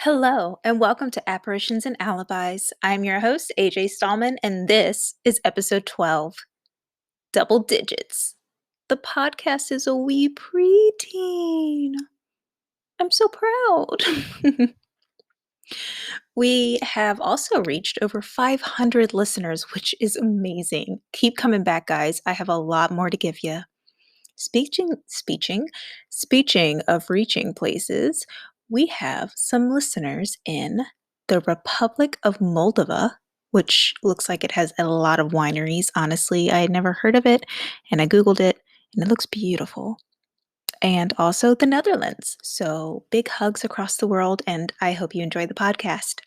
Hello, and welcome to Apparitions and Alibis. I'm your host, AJ Stallman, and this is episode 12 Double Digits. The podcast is a wee preteen. I'm so proud. We have also reached over 500 listeners, which is amazing. Keep coming back, guys. I have a lot more to give you. Speaking of reaching places, we have some listeners in the Republic of Moldova, which looks like it has a lot of wineries. Honestly, I had never heard of it, and I Googled it, and it looks beautiful. And also the Netherlands. So big hugs across the world, and I hope you enjoy the podcast.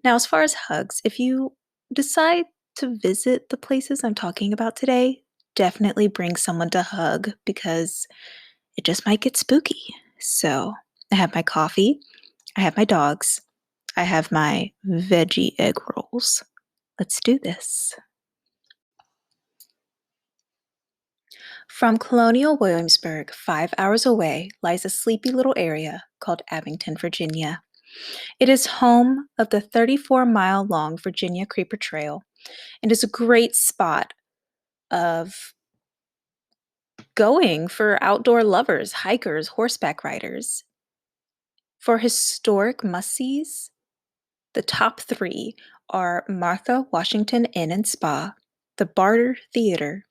Now, as far as hugs, if you decide to visit the places I'm talking about today, definitely bring someone to hug because it just might get spooky. So I have my coffee, I have my dogs, I have my veggie egg rolls. Let's do this. From colonial Williamsburg, 5 hours away, lies a sleepy little area called Abington, Virginia. It is home of the 34-mile-long Virginia Creeper Trail and is a great spot of going for outdoor lovers, hikers, horseback riders. For historic must-sees, the top three are Martha Washington Inn and Spa, the Barter Theater,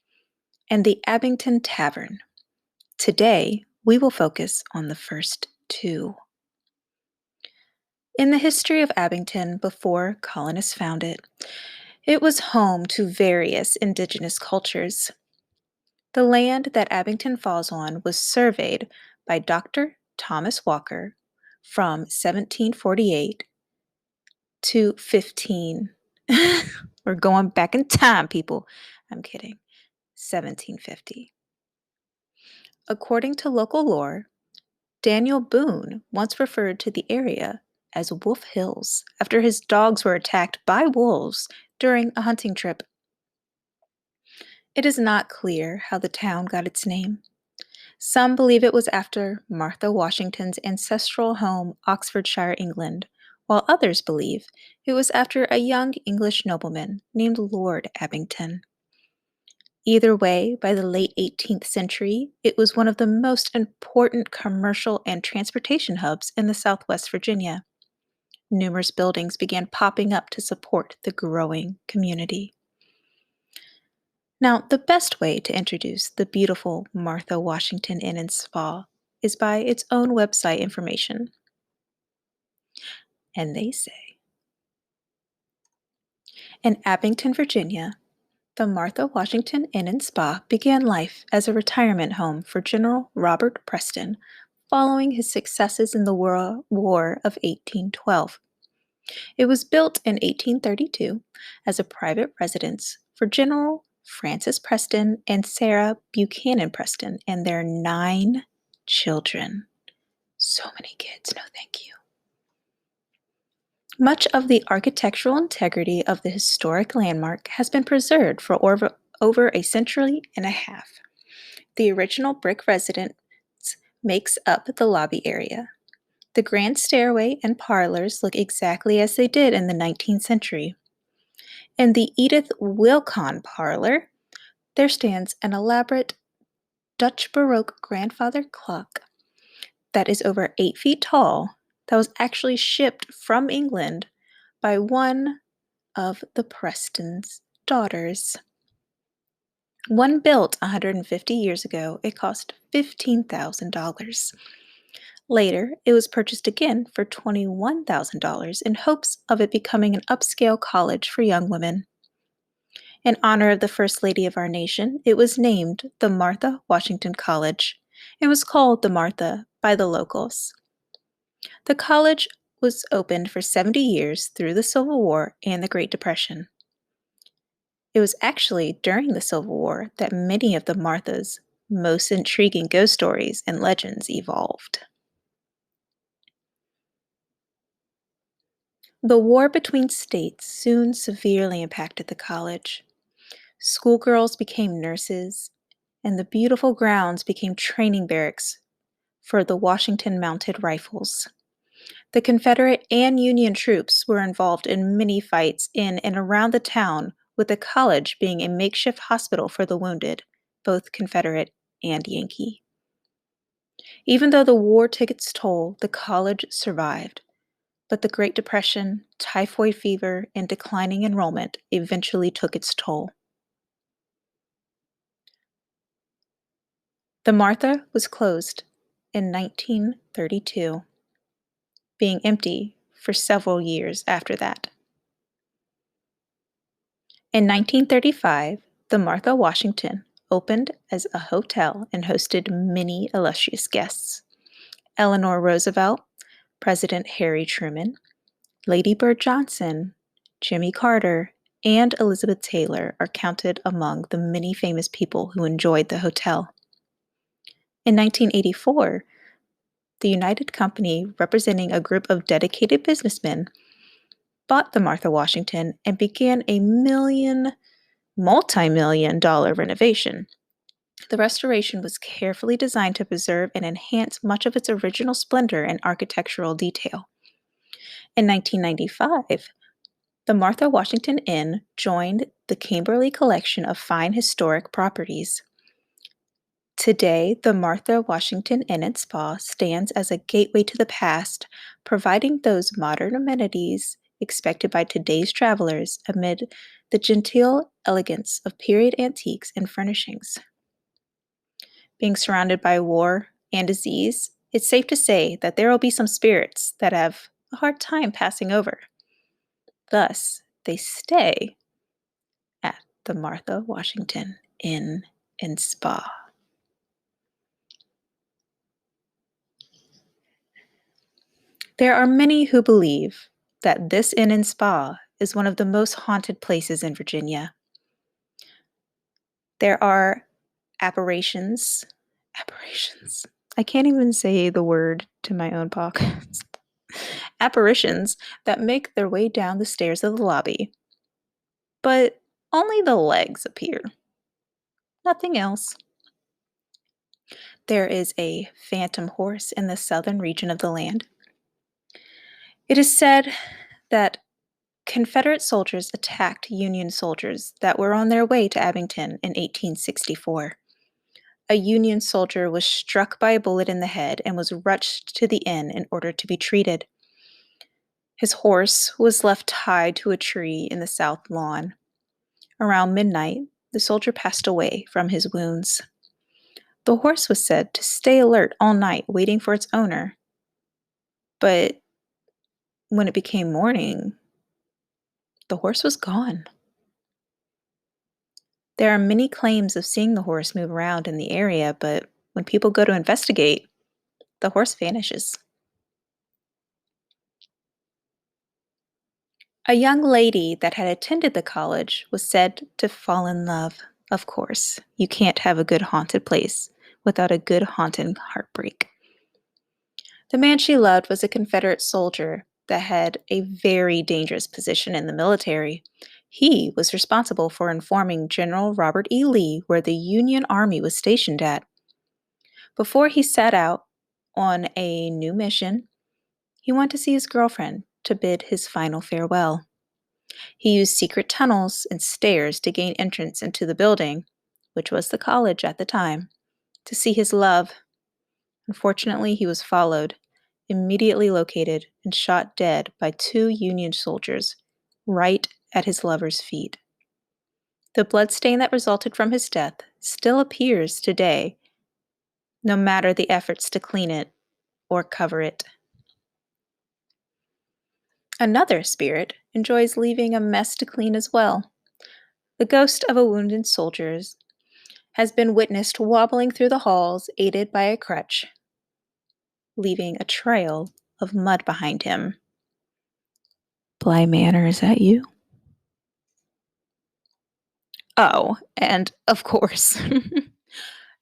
and the Abington Tavern. Today, we will focus on the first two. In the history of Abington before colonists found it, it was home to various indigenous cultures. The land that Abington falls on was surveyed by Dr. Thomas Walker from 1748 to 15. We're going back in time, people. I'm kidding. 1750. According to local lore, Daniel Boone once referred to the area as Wolf Hills after his dogs were attacked by wolves during a hunting trip. It is not clear how the town got its name. Some believe it was after Martha Washington's ancestral home, Oxfordshire, England, while others believe it was after a young English nobleman named Lord Abington. Either way, by the late 18th century, it was one of the most important commercial and transportation hubs in the Southwest Virginia. Numerous buildings began popping up to support the growing community. Now, the best way to introduce the beautiful Martha Washington Inn and Spa is by its own website information. And they say, in Abington, Virginia, the Martha Washington Inn and Spa began life as a retirement home for General Robert Preston following his successes in the War of 1812. It was built in 1832 as a private residence for General Francis Preston and Sarah Buchanan Preston and their 9 children. So many kids, no thank you. Much of the architectural integrity of the historic landmark has been preserved for over a century and a half. The original brick residence makes up the lobby area. The grand stairway and parlors look exactly as they did in the 19th century. In the Edith Wilcon parlor, there stands an elaborate Dutch Baroque grandfather clock that is over 8 feet tall that was actually shipped from England by one of the Preston's daughters. One built 150 years ago, it cost $15,000. Later, it was purchased again for $21,000 in hopes of it becoming an upscale college for young women. In honor of the First Lady of our nation, it was named the Martha Washington College. It was called the Martha by the locals. The college was opened for 70 years through the Civil War and the Great Depression. It was actually during the Civil War that many of the Martha's most intriguing ghost stories and legends evolved. The war between states soon severely impacted the college. Schoolgirls became nurses, and the beautiful grounds became training barracks for the Washington Mounted Rifles. The Confederate and Union troops were involved in many fights in and around the town, with the college being a makeshift hospital for the wounded, both Confederate and Yankee. Even though the war took its toll, the college survived. But the Great Depression, typhoid fever, and declining enrollment eventually took its toll. The Martha was closed in 1932, being empty for several years after that. In 1935, the Martha Washington opened as a hotel and hosted many illustrious guests. Eleanor Roosevelt, President Harry Truman, Lady Bird Johnson, Jimmy Carter, and Elizabeth Taylor are counted among the many famous people who enjoyed the hotel. In 1984, the United Company, representing a group of dedicated businessmen, bought the Martha Washington and began a multi-million dollar renovation. The restoration was carefully designed to preserve and enhance much of its original splendor and architectural detail. In 1995, the Martha Washington Inn joined the Camberley Collection of Fine Historic Properties. Today, the Martha Washington Inn and Spa stands as a gateway to the past, providing those modern amenities expected by today's travelers amid the genteel elegance of period antiques and furnishings. Being surrounded by war and disease, it's safe to say that there will be some spirits that have a hard time passing over. Thus, they stay at the Martha Washington Inn and Spa. There are many who believe that this inn and spa is one of the most haunted places in Virginia. There are apparitions. I can't even say the word to my own podcast. Apparitions that make their way down the stairs of the lobby, but only the legs appear. Nothing else. There is a phantom horse in the southern region of the land. It is said that Confederate soldiers attacked Union soldiers that were on their way to Abington in 1864. A Union soldier was struck by a bullet in the head and was rushed to the inn in order to be treated. His horse was left tied to a tree in the south lawn. Around midnight, the soldier passed away from his wounds. The horse was said to stay alert all night, waiting for its owner. But when it became morning, the horse was gone. There are many claims of seeing the horse move around in the area, but when people go to investigate, the horse vanishes. A young lady that had attended the college was said to fall in love. Of course, you can't have a good haunted place without a good haunted heartbreak. The man she loved was a Confederate soldier that had a very dangerous position in the military. He was responsible for informing General Robert E. Lee where the Union Army was stationed at. Before he set out on a new mission, he went to see his girlfriend to bid his final farewell. He used secret tunnels and stairs to gain entrance into the building, which was the college at the time, to see his love. Unfortunately, he was followed, immediately located, and shot dead by 2 Union soldiers right at his lover's feet. The bloodstain that resulted from his death still appears today, no matter the efforts to clean it or cover it. Another spirit enjoys leaving a mess to clean as well. The ghost of a wounded soldier has been witnessed wobbling through the halls, aided by a crutch, leaving a trail of mud behind him. Bly Manor, is that you? Oh, and of course,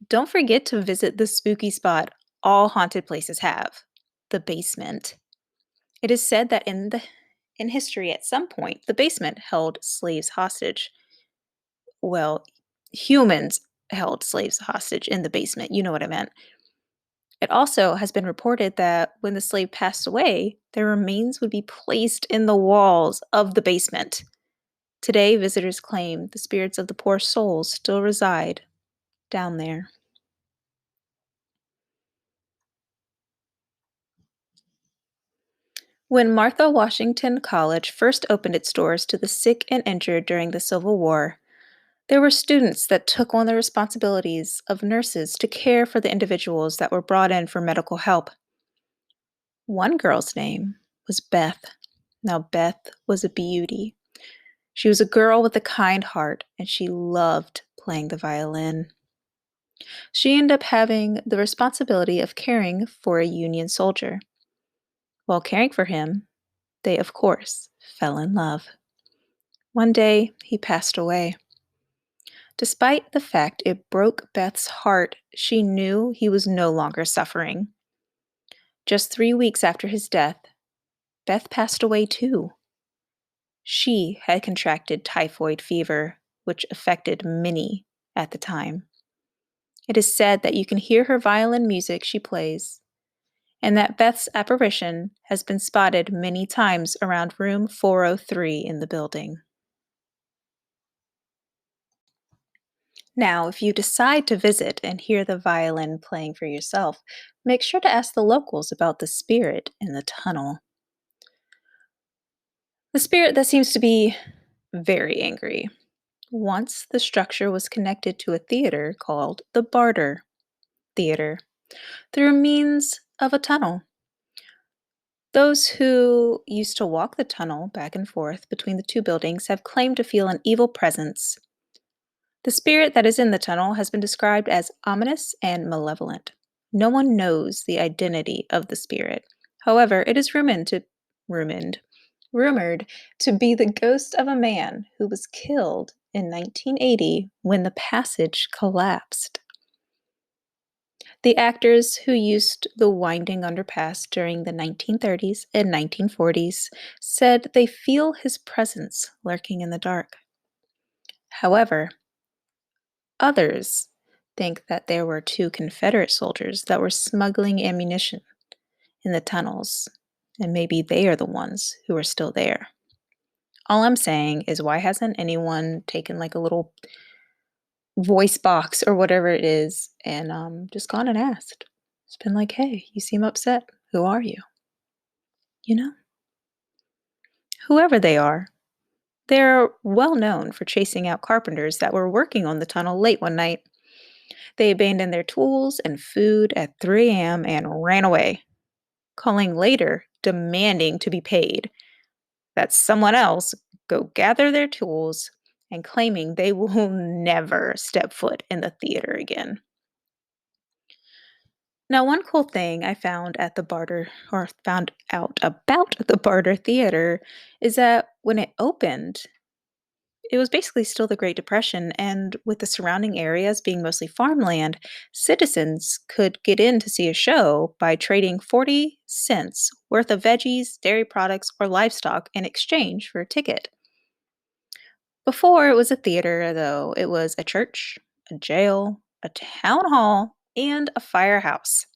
don't forget to visit the spooky spot all haunted places have, the basement. It is said that in history at some point, the basement held slaves hostage. Well, humans held slaves hostage in the basement. You know what I meant. It also has been reported that when the slave passed away, their remains would be placed in the walls of the basement. Today, visitors claim the spirits of the poor souls still reside down there. When Martha Washington College first opened its doors to the sick and injured during the Civil War, there were students that took on the responsibilities of nurses to care for the individuals that were brought in for medical help. One girl's name was Beth. Now, Beth was a beauty. She was a girl with a kind heart, and she loved playing the violin. She ended up having the responsibility of caring for a Union soldier. While caring for him, they, of course, fell in love. One day, he passed away. Despite the fact it broke Beth's heart, she knew he was no longer suffering. Just 3 weeks after his death, Beth passed away too. She had contracted typhoid fever, which affected many at the time. It is said that you can hear her violin music she plays, and that Beth's apparition has been spotted many times around room 403 in the building. Now, if you decide to visit and hear the violin playing for yourself, make sure to ask the locals about the spirit in the tunnel. The spirit that seems to be very angry. Once the structure was connected to a theater called the Barter Theater through means of a tunnel. Those who used to walk the tunnel back and forth between the two buildings have claimed to feel an evil presence. The spirit that is in the tunnel has been described as ominous and malevolent. No one knows the identity of the spirit. However, it is rumored to be the ghost of a man who was killed in 1980 when the passage collapsed. The actors who used the winding underpass during the 1930s and 1940s said they feel his presence lurking in the dark. However, others think that there were two Confederate soldiers that were smuggling ammunition in the tunnels, and maybe they are the ones who are still there. All I'm saying is, why hasn't anyone taken like a little voice box or whatever it is and just gone and asked? It's been like, hey, you seem upset. Who are you? You know? Whoever they are, they're well known for chasing out carpenters that were working on the tunnel late one night. They abandoned their tools and food at 3 a.m. and ran away, calling later demanding to be paid, that someone else go gather their tools, and claiming they will never step foot in the theater again. Now, one cool thing I found at the Barter, or found out about the Barter Theater, is that when it opened, it was basically still the Great Depression, and with the surrounding areas being mostly farmland, citizens could get in to see a show by trading 40 cents worth of veggies, dairy products, or livestock in exchange for a ticket. Before it was a theater, though, it was a church, a jail, a town hall, and a firehouse.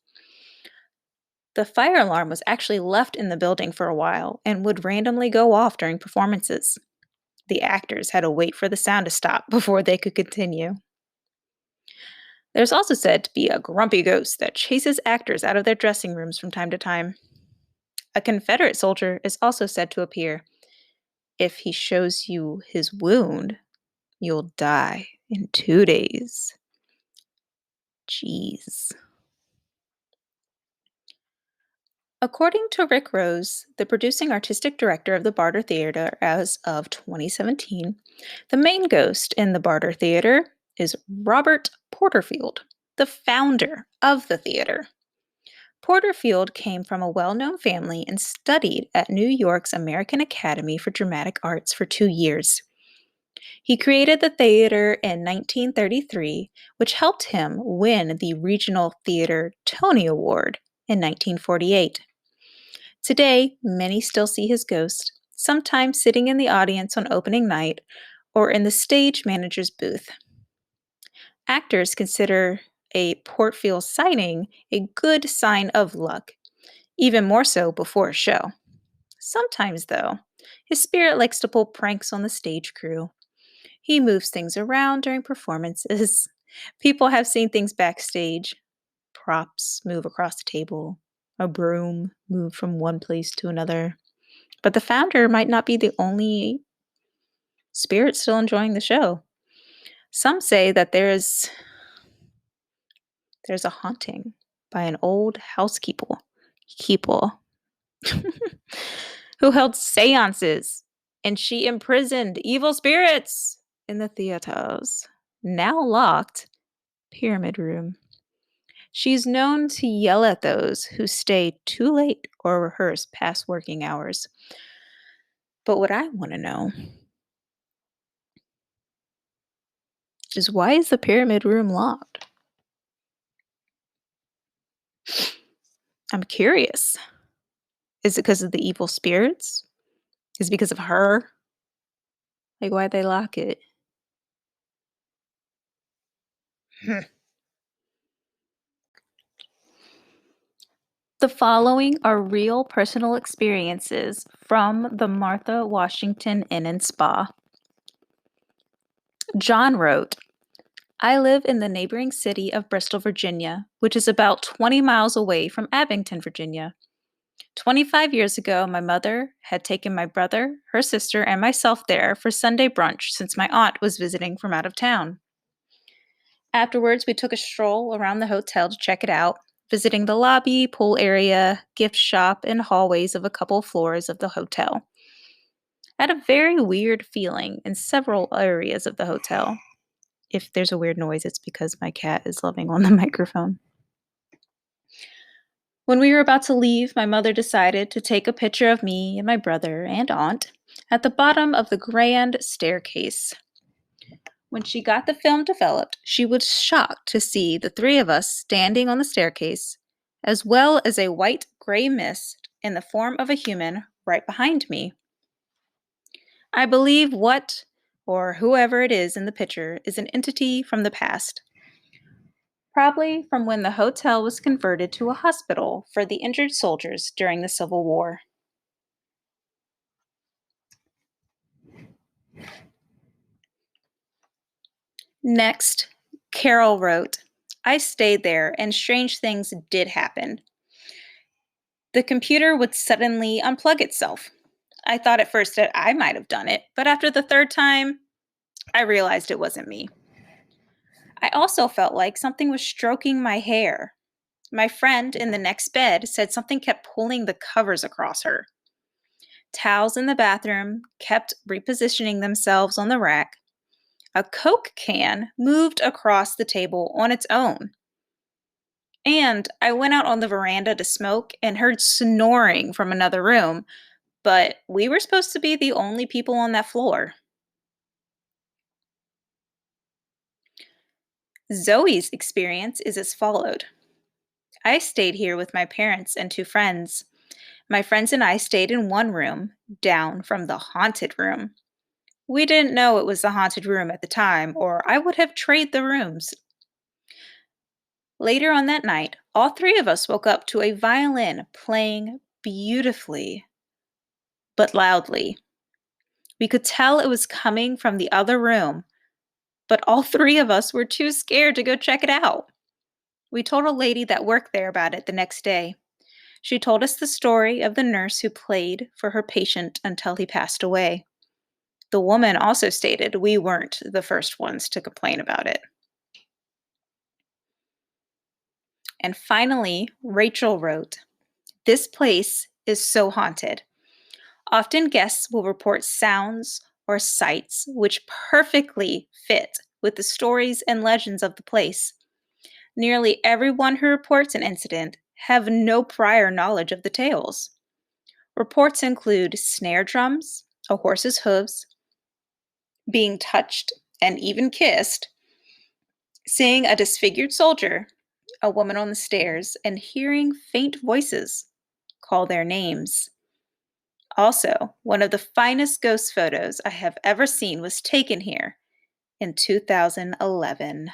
The fire alarm was actually left in the building for a while and would randomly go off during performances. The actors had to wait for the sound to stop before they could continue. There's also said to be a grumpy ghost that chases actors out of their dressing rooms from time to time. A Confederate soldier is also said to appear. If he shows you his wound, you'll die in 2 days. Jeez. According to Rick Rose, the producing artistic director of the Barter Theater as of 2017, the main ghost in the Barter Theater is Robert Porterfield, the founder of the theater. Porterfield came from a well-known family and studied at New York's American Academy for Dramatic Arts for 2 years. He created the theater in 1933, which helped him win the Regional Theater Tony Award in 1948. Today, many still see his ghost, sometimes sitting in the audience on opening night or in the stage manager's booth. Actors consider a Port Field sighting a good sign of luck, even more so before a show. Sometimes, though, his spirit likes to pull pranks on the stage crew. He moves things around during performances. People have seen things backstage. Props move across the table, a broom move from one place to another. But the founder might not be the only spirit still enjoying the show. Some say that there's a haunting by an old housekeeper who held seances, and she imprisoned evil spirits in the theater's now locked pyramid room. She's known to yell at those who stay too late or rehearse past working hours. But what I want to know is, why is the pyramid room locked? I'm curious. Is it because of the evil spirits? Is it because of her? Like, why'd they lock it? The following are real personal experiences from the Martha Washington Inn and Spa. John wrote, I live in the neighboring city of Bristol, Virginia, which is about 20 miles away from Abington, Virginia. 25 years ago, my mother had taken my brother, her sister, and myself there for Sunday brunch since my aunt was visiting from out of town. Afterwards, we took a stroll around the hotel to check it out, visiting the lobby, pool area, gift shop, and hallways of a couple floors of the hotel. I had a very weird feeling in several areas of the hotel. If there's a weird noise, it's because my cat is loving on the microphone. When we were about to leave, my mother decided to take a picture of me and my brother and aunt at the bottom of the grand staircase. When she got the film developed, she was shocked to see the three of us standing on the staircase, as well as a white-gray mist in the form of a human right behind me. I believe what or whoever it is in the picture is an entity from the past, probably from when the hotel was converted to a hospital for the injured soldiers during the Civil War. Next, Carol wrote, I stayed there and strange things did happen. The computer would suddenly unplug itself. I thought at first that I might have done it, but after the third time, I realized it wasn't me. I also felt like something was stroking my hair. My friend in the next bed said something kept pulling the covers across her. Towels in the bathroom kept repositioning themselves on the rack. A Coke can moved across the table on its own. And I went out on the veranda to smoke and heard snoring from another room, but we were supposed to be the only people on that floor. Zoe's experience is as followed. I stayed here with my parents and two friends. My friends and I stayed in one room, down from the haunted room. We didn't know it was the haunted room at the time, or I would have traded the rooms. Later on that night, all three of us woke up to a violin playing beautifully, but loudly. We could tell it was coming from the other room, but all three of us were too scared to go check it out. We told a lady that worked there about it the next day. She told us the story of the nurse who played for her patient until he passed away. The woman also stated we weren't the first ones to complain about it. And finally, Rachel wrote, this place is so haunted. Often guests will report sounds or sights which perfectly fit with the stories and legends of the place. Nearly everyone who reports an incident have no prior knowledge of the tales. Reports include snare drums, a horse's hooves, being touched and even kissed, seeing a disfigured soldier, a woman on the stairs, and hearing faint voices call their names. Also, one of the finest ghost photos I have ever seen was taken here in 2011.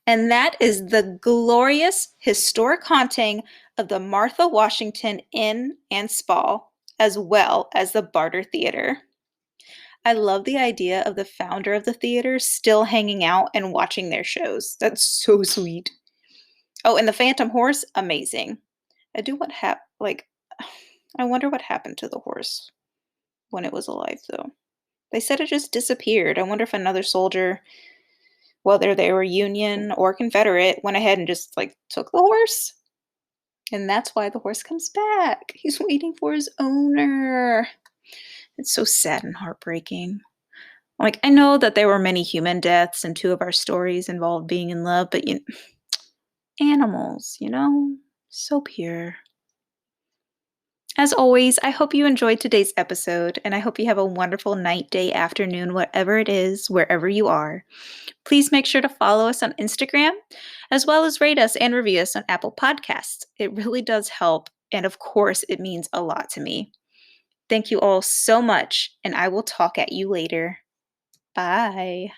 And that is the glorious historic haunting of the Martha Washington Inn and Spa, as well as the Barter Theater. I love the idea of the founder of the theater still hanging out and watching their shows. That's so sweet. Oh, and the Phantom Horse, amazing. I do what I wonder what happened to the horse when it was alive though. They said it just disappeared. I wonder if another soldier, whether they were Union or Confederate, went ahead and just took the horse. And that's why the horse comes back. He's waiting for his owner. It's so sad and heartbreaking. I know that there were many human deaths, and two of our stories involved being in love, but animals, so pure. As always, I hope you enjoyed today's episode, and I hope you have a wonderful night, day, afternoon, whatever it is, wherever you are. Please make sure to follow us on Instagram, as well as rate us and review us on Apple Podcasts. It really does help, and of course, it means a lot to me. Thank you all so much, and I will talk at you later. Bye.